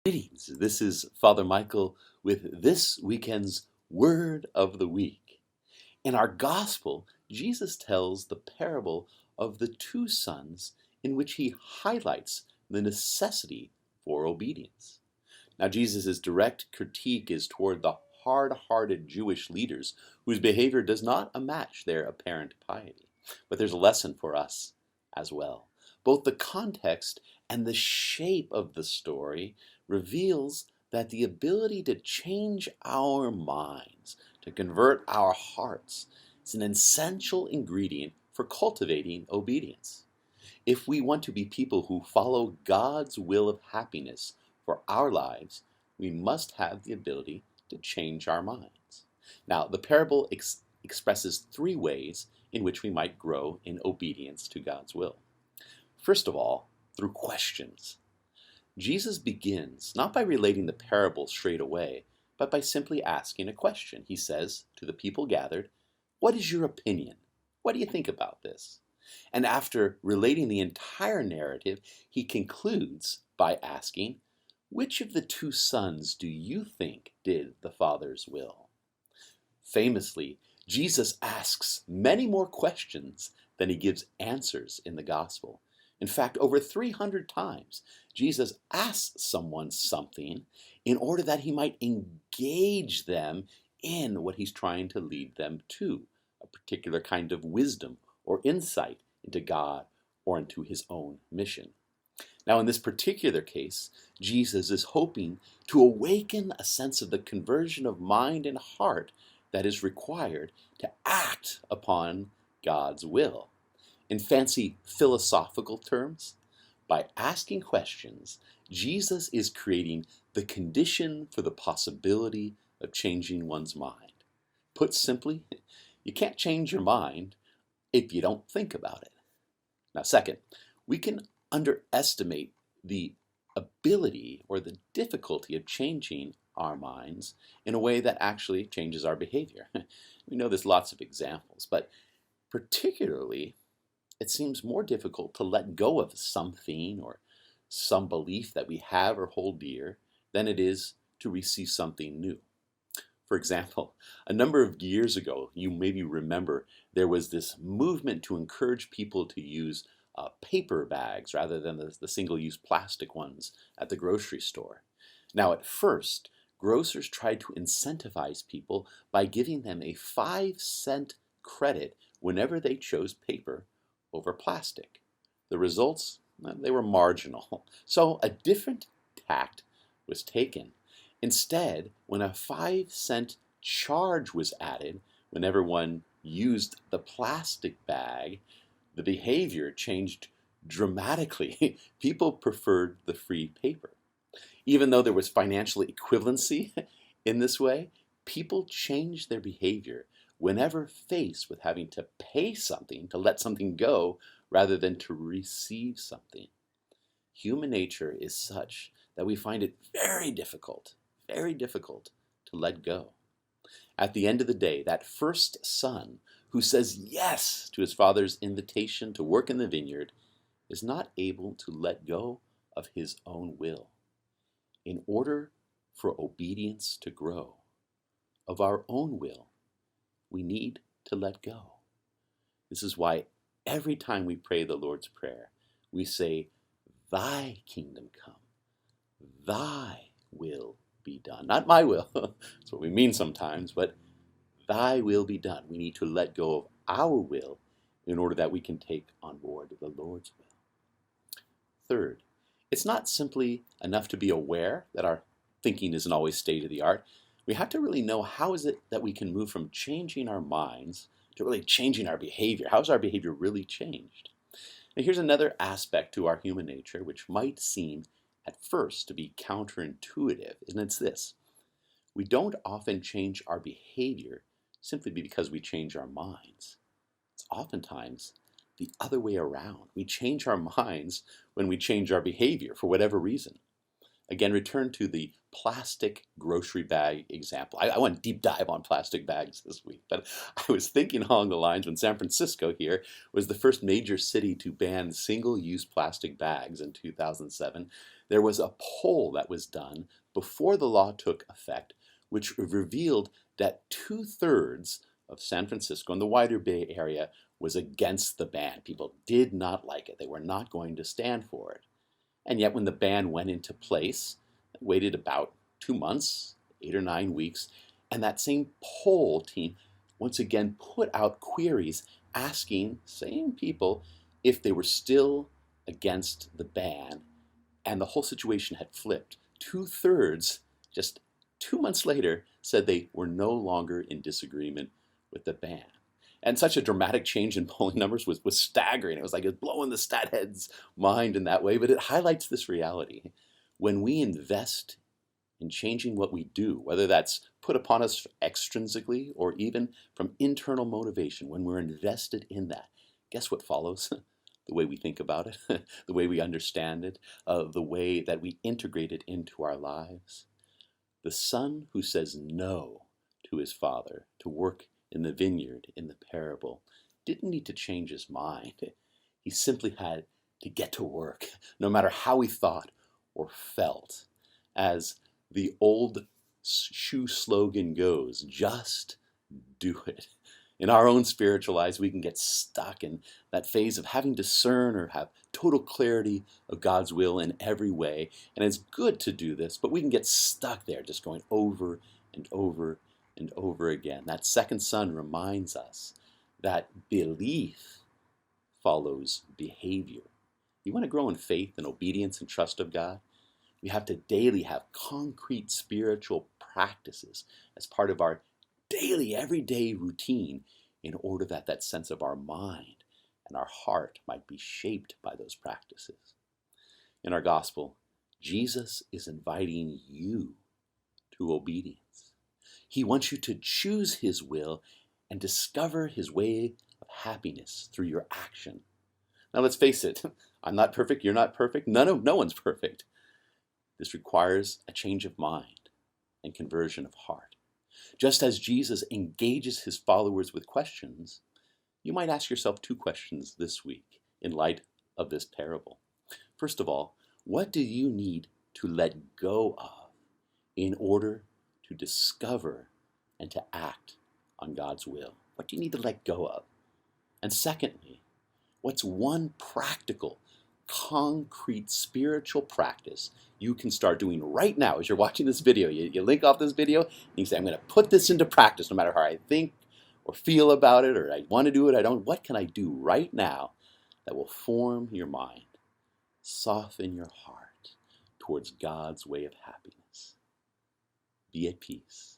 Greetings. This is Father Michael with this weekend's Word of the Week. In our Gospel, Jesus tells the parable of the two sons in which he highlights the necessity for obedience. Now, Jesus' direct critique is toward the hard-hearted Jewish leaders whose behavior does not match their apparent piety. But there's a lesson for us as well. Both the context and the shape of the story reveals that the ability to change our minds, to convert our hearts, is an essential ingredient for cultivating obedience. If we want to be people who follow God's will of happiness for our lives, we must have the ability to change our minds. Now, the parable expresses three ways in which we might grow in obedience to God's will. First of all, through questions. Jesus begins not by relating the parable straight away, but by simply asking a question. He says to the people gathered, "What is your opinion? What do you think about this?" And after relating the entire narrative, he concludes by asking, "Which of the two sons do you think did the Father's will?" Famously, Jesus asks many more questions than he gives answers in the Gospel. In fact, over 300 times, Jesus asks someone something in order that he might engage them in what he's trying to lead them to, a particular kind of wisdom or insight into God or into his own mission. Now, in this particular case, Jesus is hoping to awaken a sense of the conversion of mind and heart that is required to act upon God's will. In fancy philosophical terms, by asking questions, Jesus is creating the condition for the possibility of changing one's mind. Put simply, you can't change your mind if you don't think about it. Now, second, we can underestimate the ability or the difficulty of changing our minds in a way that actually changes our behavior. We know there's lots of examples, but particularly it seems more difficult to let go of something or some belief that we have or hold dear than it is to receive something new. For example, a number of years ago, you maybe remember, there was this movement to encourage people to use paper bags rather than the single-use plastic ones at the grocery store. Now, at first, grocers tried to incentivize people by giving them a 5-cent credit whenever they chose paper over plastic. The results, they were marginal. So a different tact was taken. Instead, when a 5-cent charge was added whenever one used the plastic bag, the behavior changed dramatically. People preferred the free paper. Even though there was financial equivalency in this way, people changed their behavior whenever faced with having to pay something to let something go rather than to receive something. Human nature is such that we find it very difficult to let go. At the end of the day, that first son who says yes to his father's invitation to work in the vineyard is not able to let go of his own will. In order for obedience to grow, of our own will, we need to let go. This is why every time we pray the Lord's Prayer, we say, "Thy kingdom come, thy will be done." Not my will, that's what we mean sometimes, but thy will be done. We need to let go of our will in order that we can take on board the Lord's will. Third, it's not simply enough to be aware that our thinking isn't always state of the art. We have to really know how is it that we can move from changing our minds to really changing our behavior. How has our behavior really changed? And here's another aspect to our human nature which might seem at first to be counterintuitive, and it's this. We don't often change our behavior simply because we change our minds. It's oftentimes the other way around. We change our minds when we change our behavior for whatever reason. Again, return to the plastic grocery bag example. I went deep dive on plastic bags this week, but I was thinking along the lines when San Francisco here was the first major city to ban single-use plastic bags in 2007. There was a poll that was done before the law took effect, which revealed that 2/3 of San Francisco and the wider Bay Area was against the ban. People did not like it. They were not going to stand for it. And yet when the ban went into place, it waited about 2 months, 8 or 9 weeks, and that same poll team once again put out queries asking same people if they were still against the ban, and the whole situation had flipped. 2/3, just 2 months later, said they were no longer in disagreement with the ban. And such a dramatic change in polling numbers was staggering. It was like it was blowing the stat head's mind in that way, but it highlights this reality. When we invest in changing what we do, whether that's put upon us extrinsically or even from internal motivation, when we're invested in that, guess what follows? The way we think about it, the way we understand it, the way that we integrate it into our lives. The son who says no to his father to work in the vineyard in the parable didn't need to change his mind. He simply had to get to work, no matter how he thought or felt. As the old shoe slogan goes, just do it. In our own spiritual lives, we can get stuck in that phase of having to discern or have total clarity of God's will in every way. And it's good to do this, but we can get stuck there just going over and over and over again. That second son reminds us that belief follows behavior. You want to grow in faith and obedience and trust of God? We have to daily have concrete spiritual practices as part of our daily, everyday routine in order that that sense of our mind and our heart might be shaped by those practices. In our gospel, Jesus is inviting you to obedience. He wants you to choose his will and discover his way of happiness through your action. Now let's face it, I'm not perfect, you're not perfect, no one's perfect. This requires a change of mind and conversion of heart. Just as Jesus engages his followers with questions, you might ask yourself 2 questions this week in light of this parable. First of all, what do you need to let go of in order to discover and to act on God's will? What do you need to let go of? And secondly, what's one practical, concrete spiritual practice you can start doing right now as you're watching this video? You link off this video and you say, I'm going to put this into practice no matter how I think or feel about it, or I want to do it, I don't. What can I do right now that will form your mind, soften your heart towards God's way of happiness? Be at peace.